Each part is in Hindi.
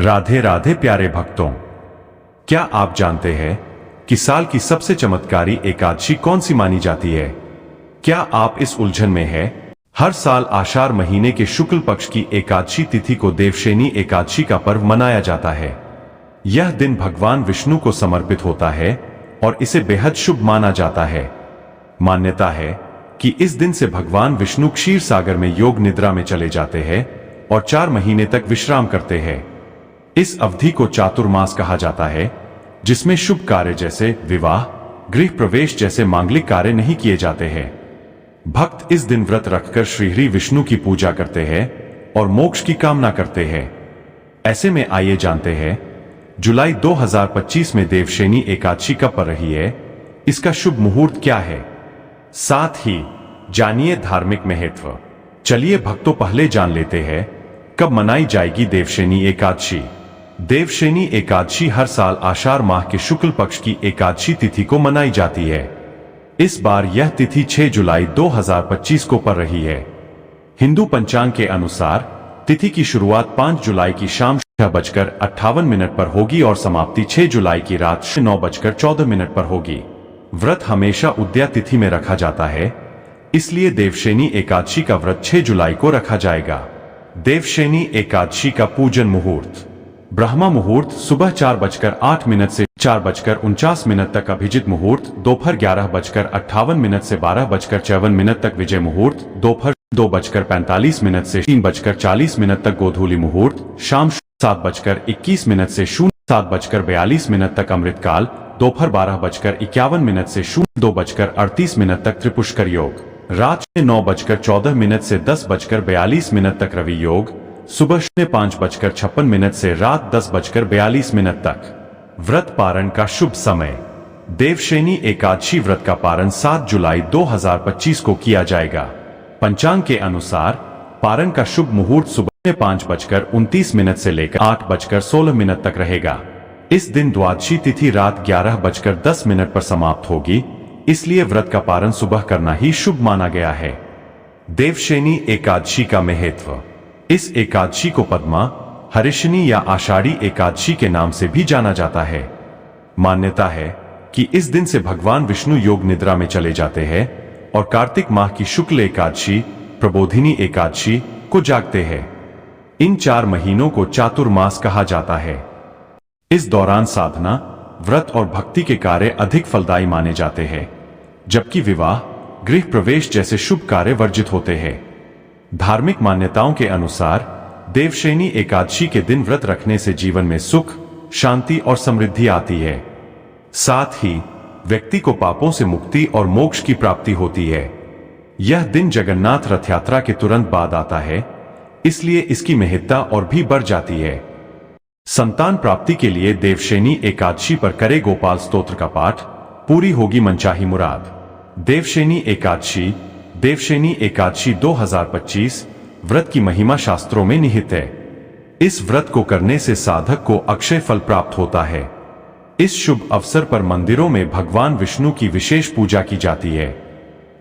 राधे राधे प्यारे भक्तों, क्या आप जानते हैं कि साल की सबसे चमत्कारी एकादशी कौन सी मानी जाती है? क्या आप इस उलझन में हैं? हर साल आषाढ़ महीने के शुक्ल पक्ष की एकादशी तिथि को देवशयनी एकादशी का पर्व मनाया जाता है। यह दिन भगवान विष्णु को समर्पित होता है और इसे बेहद शुभ माना जाता है। मान्यता है कि इस दिन से भगवान विष्णु क्षीर सागर में योग निद्रा में चले जाते हैं और 4 महीने तक विश्राम करते हैं। इस अवधि को चातुर्मास कहा जाता है, जिसमें शुभ कार्य जैसे विवाह, गृह प्रवेश जैसे मांगलिक कार्य नहीं किए जाते हैं। भक्त इस दिन व्रत रखकर श्रीहरि विष्णु की पूजा करते हैं और मोक्ष की कामना करते हैं। ऐसे में आइए जानते हैं, जुलाई 2025 में देवशयनी एकादशी कब पड़ रही है, इसका शुभ मुहूर्त क्या है, साथ ही जानिए धार्मिक महत्व। चलिए भक्तों, पहले जान लेते हैं कब मनाई जाएगी देवशयनी एकादशी। देवशयनी एकादशी हर साल आषाढ़ माह के शुक्ल पक्ष की एकादशी तिथि को मनाई जाती है। इस बार यह तिथि 6 जुलाई 2025 को पड़ रही है। हिंदू पंचांग के अनुसार तिथि की शुरुआत 5 जुलाई की शाम 6:58 पर होगी और समाप्ति 6 जुलाई की रात 9:14 पर होगी। व्रत हमेशा उदया तिथि में रखा जाता है, इसलिए देवशयनी एकादशी का व्रत 6 जुलाई को रखा जाएगा। देवशयनी एकादशी का पूजन मुहूर्त: ब्रह्मा मुहूर्त सुबह 4:08 से 4:49 तक अभिजित मुहूर्त, दोपहर 11:58 से 12:54 तक विजय मुहूर्त, दोपहर 2:45 से 3:40 तक गोधूली मुहूर्त, शाम 7:21 से 7:42 तक अमृतकाल, दोपहर 12:51 से 2:38 तक त्रिपुष्कर योग, रात 9:14 से 10:42 तक रवि योग, सुबह 5:56 से रात 10:42 तक। व्रत पारण का शुभ समय: देवशयनी एकादशी व्रत का पारण 7 जुलाई 2025 को किया जाएगा। पंचांग के अनुसार पारण का शुभ मुहूर्त सुबह 5:29 से लेकर 8:16 तक रहेगा। इस दिन द्वादशी तिथि रात 11:10 पर समाप्त होगी, इसलिए व्रत का पारण सुबह करना ही शुभ माना गया है। देवशयनी एकादशी का महत्व: इस एकादशी को पद्मा, हरिशनी या आषाढ़ी एकादशी के नाम से भी जाना जाता है। मान्यता है कि इस दिन से भगवान विष्णु योग निद्रा में चले जाते हैं और कार्तिक माह की शुक्ल एकादशी, प्रबोधिनी एकादशी को जागते हैं। इन 4 महीनों को चातुर्मास कहा जाता है। इस दौरान साधना, व्रत और भक्ति के कार्य अधिक फलदायी माने जाते हैं, जबकि विवाह, गृह प्रवेश जैसे शुभ कार्य वर्जित होते हैं। धार्मिक मान्यताओं के अनुसार देवशयनी एकादशी के दिन व्रत रखने से जीवन में सुख, शांति और समृद्धि आती है। साथ ही व्यक्ति को पापों से मुक्ति और मोक्ष की प्राप्ति होती है। यह दिन जगन्नाथ रथ यात्रा के तुरंत बाद आता है, इसलिए इसकी महत्ता और भी बढ़ जाती है। संतान प्राप्ति के लिए देवशयनी एकादशी पर करे गोपाल स्तोत्र का पाठ, पूरी होगी मनचाही मुराद। देवशयनी एकादशी 2025 व्रत की महिमा शास्त्रों में निहित है। इस व्रत को करने से साधक को अक्षय फल प्राप्त होता है। इस शुभ अवसर पर मंदिरों में भगवान विष्णु की विशेष पूजा की जाती है।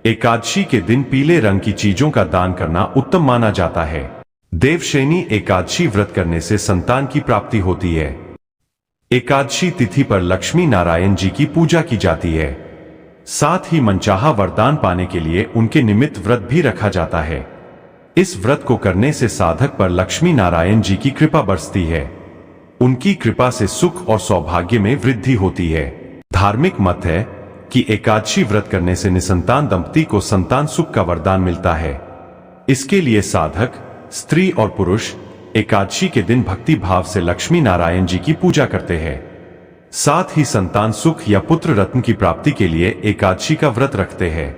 एकादशी के दिन पीले रंग की चीजों का दान करना उत्तम माना जाता है। देवशयनी एकादशी व्रत करने से संतान की प्राप्ति होती है। एकादशी तिथि पर लक्ष्मी नारायण जी की पूजा की जाती है। साथ ही मनचाहा वरदान पाने के लिए उनके निमित्त व्रत भी रखा जाता है। इस व्रत को करने से साधक पर लक्ष्मी नारायण जी की कृपा बरसती है। उनकी कृपा से सुख और सौभाग्य में वृद्धि होती है। धार्मिक मत है कि एकादशी व्रत करने से निसंतान दंपति को संतान सुख का वरदान मिलता है। इसके लिए साधक, स्त्री और पुरुष एकादशी के दिन भक्ति भाव से लक्ष्मी नारायण जी की पूजा करते हैं। साथ ही संतान सुख या पुत्र रत्न की प्राप्ति के लिए एकादशी का व्रत रखते हैं।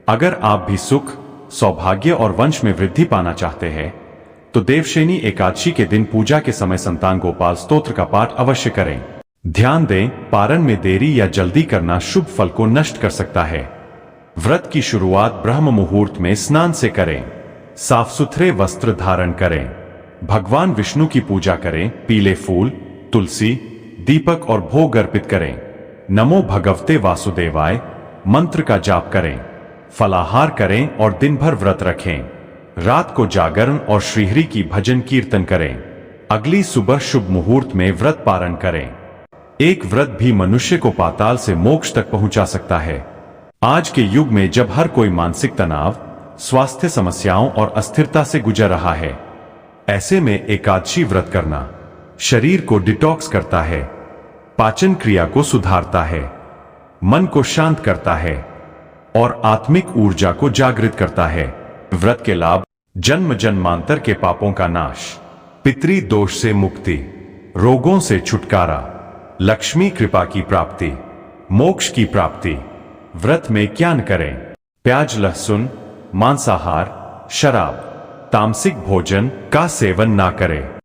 अगर आप भी सुख, सौभाग्य और वंश में वृद्धि पाना चाहते हैं, तो देवशयनी एकादशी के दिन पूजा के समय संतान गोपाल स्तोत्र का पाठ अवश्य करें। ध्यान दें, पारण में देरी या जल्दी करना शुभ फल को नष्ट कर सकता है। व्रत की शुरुआत ब्रह्म मुहूर्त में स्नान से करें। साफ सुथरे वस्त्र धारण करें। भगवान विष्णु की पूजा करें। पीले फूल, तुलसी, दीपक और भोग अर्पित करें। नमो भगवते वासुदेवाय मंत्र का जाप करें। फलाहार करें और दिन भर व्रत रखें। रात को जागरण और श्रीहरि की भजन कीर्तन करें। अगली सुबह शुभ मुहूर्त में व्रत पारण करें। एक व्रत भी मनुष्य को पाताल से मोक्ष तक पहुंचा सकता है। आज के युग में जब हर कोई मानसिक तनाव, स्वास्थ्य समस्याओं और अस्थिरता से गुजर रहा है, ऐसे में एकादशी व्रत करना शरीर को डिटॉक्स करता है, पाचन क्रिया को सुधारता है, मन को शांत करता है और आत्मिक ऊर्जा को जागृत करता है। व्रत के लाभ: जन्म जन्मांतर के पापों का नाश, पितृ दोष से मुक्ति, रोगों से छुटकारा, लक्ष्मी कृपा की प्राप्ति, मोक्ष की प्राप्ति। व्रत में क्या न करें? प्याज, लहसुन, मांसाहार, शराब, तामसिक भोजन का सेवन ना करें।